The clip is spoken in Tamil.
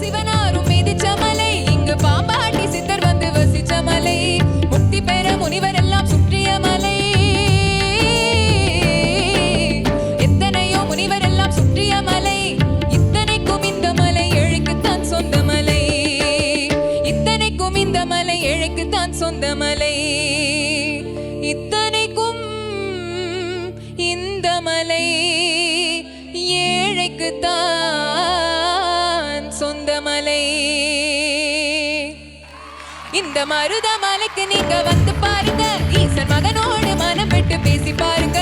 சிவனாரும் மிதிச்ச மலை, இங்கு பாம்பாட்டி சித்தர் வந்து வசிச்ச மலை, முக்தி பெற முனிவர் எல்லாம் சுற்றிய மலை, எத்தனையோ முனிவர் எல்லாம் சுற்றிய மலை, இத்தனைக்கும் இந்த மலை ஏழைக்குத்தான் சொந்த மலை, இத்தனைக்கும் இந்த மலை ஏழைக்குத்தான் சொந்த மலை, இத்தனைக்கும் இந்த மலை ஏழைக்குத்தான் சொந்த மலை. இந்த மருத மலைக்கு நீங்க வந்து பாருங்க, ஈசன் மகனோடு மனம் விட்டு பேசி பாருங்க.